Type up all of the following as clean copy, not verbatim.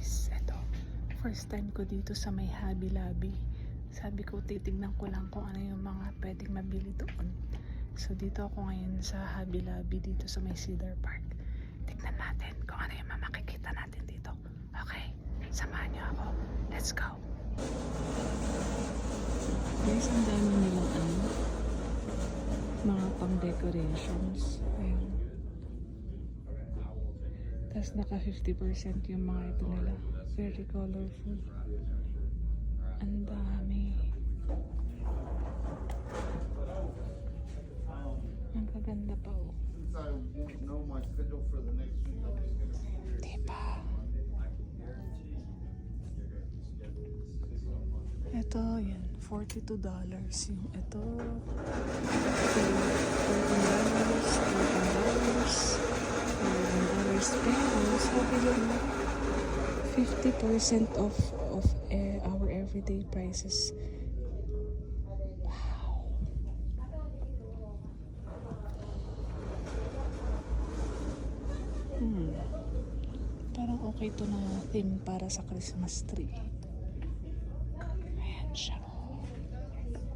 guys, eto, first time ko dito sa may Hobby Lobby. Sabi ko titignan ko lang kung ano yung mga pwedeng mabili doon. So dito ako ngayon sa Hobby Lobby dito sa may Cedar Park. Tignan natin kung ano yung makikita natin dito. Okay, samahan niyo ako. Let's go. Guys, ang dami nilang mga pang decorations. Ayun. Tapos naka 50% yung mga ito nila. Very colorful. Ang dami. Ang kaganda pa oh. Since I won't know my schedule for the next week, I'm just gonna Diba? Ito, yan. $42 yung ito. $14, pero sabi yun 50% of our everyday prices. Wow. Parang okay to na theme para sa Christmas tree. Ayan siya.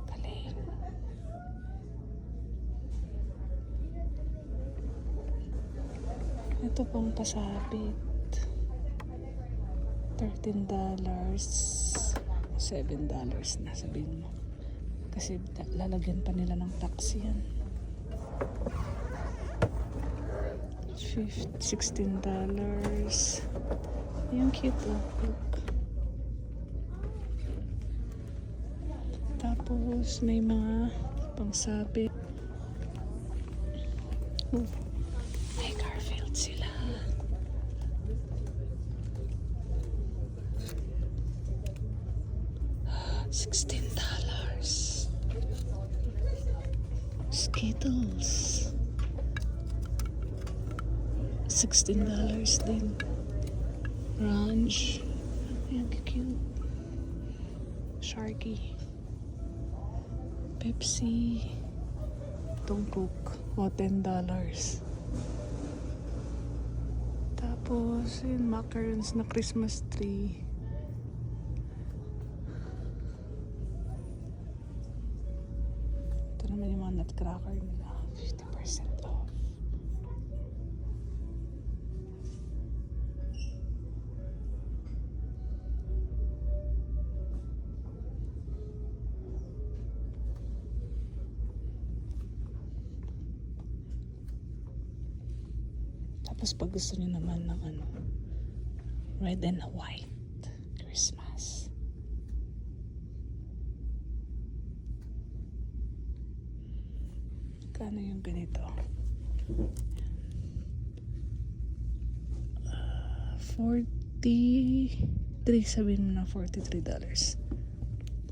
Galing. Ito pang pasabit. $13. $7 na sabihin mo. Kasi lalagyan pa nila ng tax yan. $16. Yung cute oh. Look. Tapos may mga pangsabit. Oh. May Garfield sila. $16. Skittles. $16 din. Ranch. Ayan, cute. Sharky. Pepsi. Itong Coke. O, $10. Tapos, yun, macarons na Christmas tree. Ito naman yung mga nutcracker nila. 50% off. Tapos pag gusto niyo naman ng red and white Christmas. Kano yung ganito? $43, sabihin mo na $43.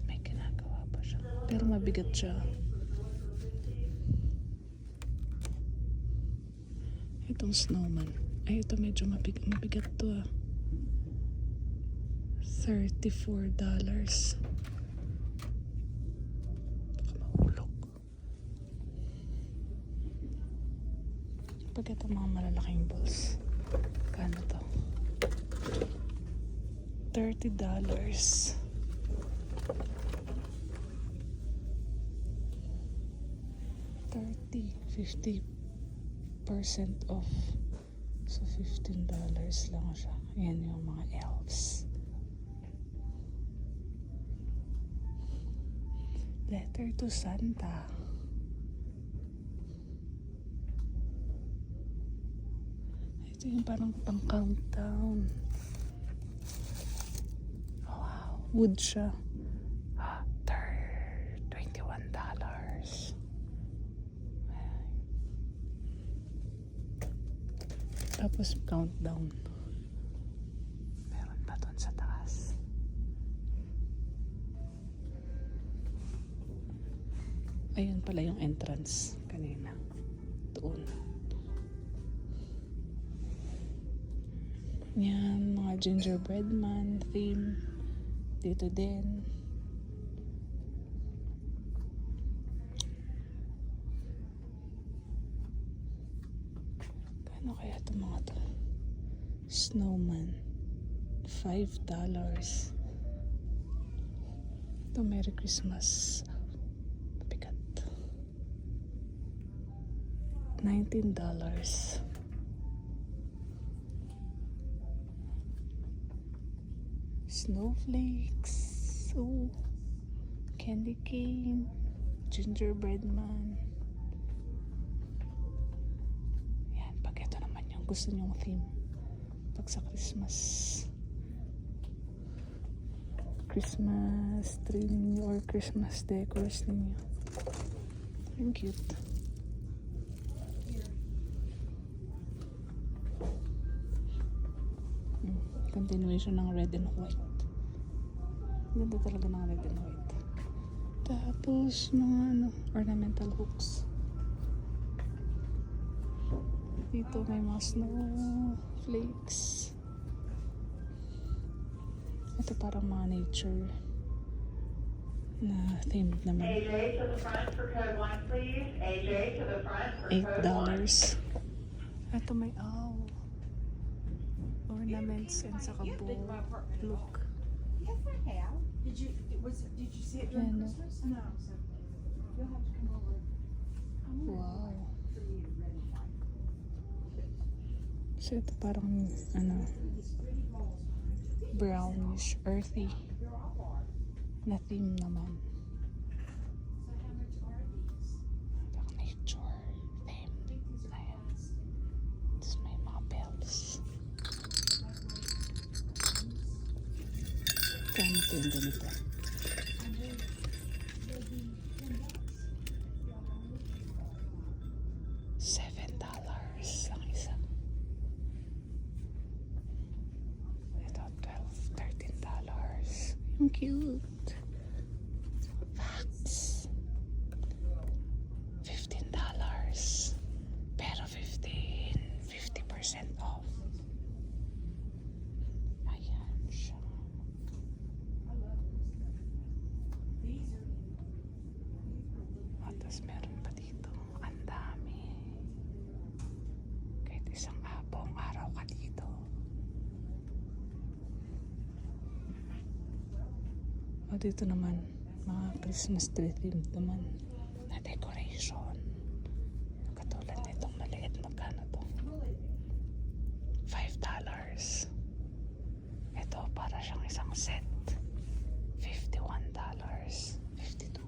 May ginagawa pa siya. Pero mabigat siya. Itong snowman. Ay, ito medyo mabigat to ah. $34. Baka mahulog. Pag ito mga malalaking balls. Kano to? $30. 50% off. So $15 lang siya. Ayan yung mga elves. Letter to Santa. Ito yung parang pang countdown. Oh, wow. Wood siya. $21. Tapos countdown. Meron pa doon sa taas. Ayun pala yung entrance kanina. Doon. Yan, mga gingerbread man theme. Dito din. Ano kaya itong mga to? Snowman. $5. Ito, Merry Christmas. Bigat. $19. Snowflakes. Oh. Candy cane. Gingerbread man. Yan, pag ito naman yung gusto nyong theme. Pag sa Christmas. Christmas tree ninyo or Christmas decors ninyo. Ang cute. Continuation ng red and white. Ganda talaga ng red and white. Tapos mga ornamental hooks. Dito may mga snowflakes. Ito parang mga nature na themed naman. AJ to the front for code 1, please. AJ to the front for code 1. $8. Ito may ornaments and saka bowl. Look. Yes, I have. Did you see it during Ano? Christmas? No. So you'll have to come over. Wow. For me to read one. So ito parang brownish, earthy They're all hard. na theme naman. So how much are these? Parang nature theme. I think these are Ayan. plastic. Tapos may mga bells. Kano ito yung ganito? And they'll be $10. $7 ang isa. Ito, $13. Ang cute. Facts. $15. Pero 50% off. Ayan siya. I love these. These are Tapos meron pa dito. Ang dami. Kahit isang buong araw ka dito. O dito naman, mga Christmas tree themed naman na decoration. Katulad nitong maliit, magkano to? $5. Ito para siyang isang set. $51. 52.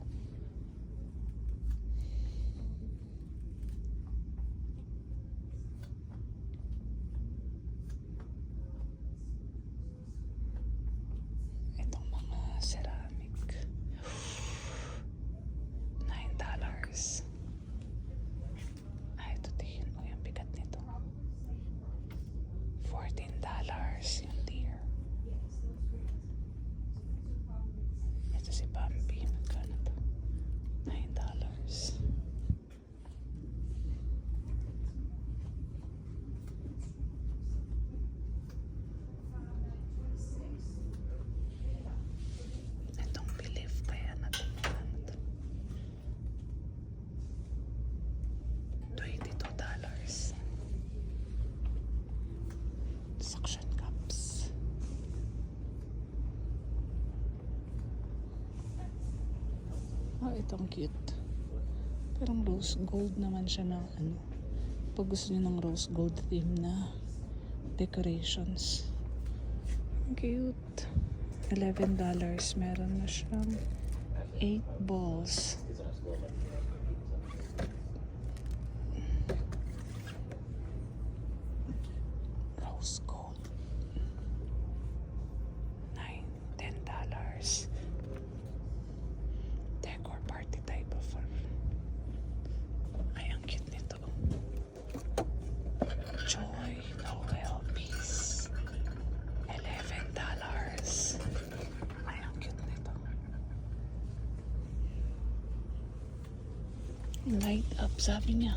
Itong mga ceramic. $9. Ito tingin mo yung bigat nito. $14 yung deer. Ito si Bambi. Magkano to? $9. Itong belief kaya natin magkano to? $22. Suction cups. Itong cute. Parang rose gold naman siya na pag gusto niyo ng rose gold theme na decorations. Ang cute. $11. Meron na siyang 8 balls. Rose gold. $10. Decor party type of ay, ang cute nito. Joy, Noel, Peace. $11. Ay, ang cute nito. Light up, sabi niya.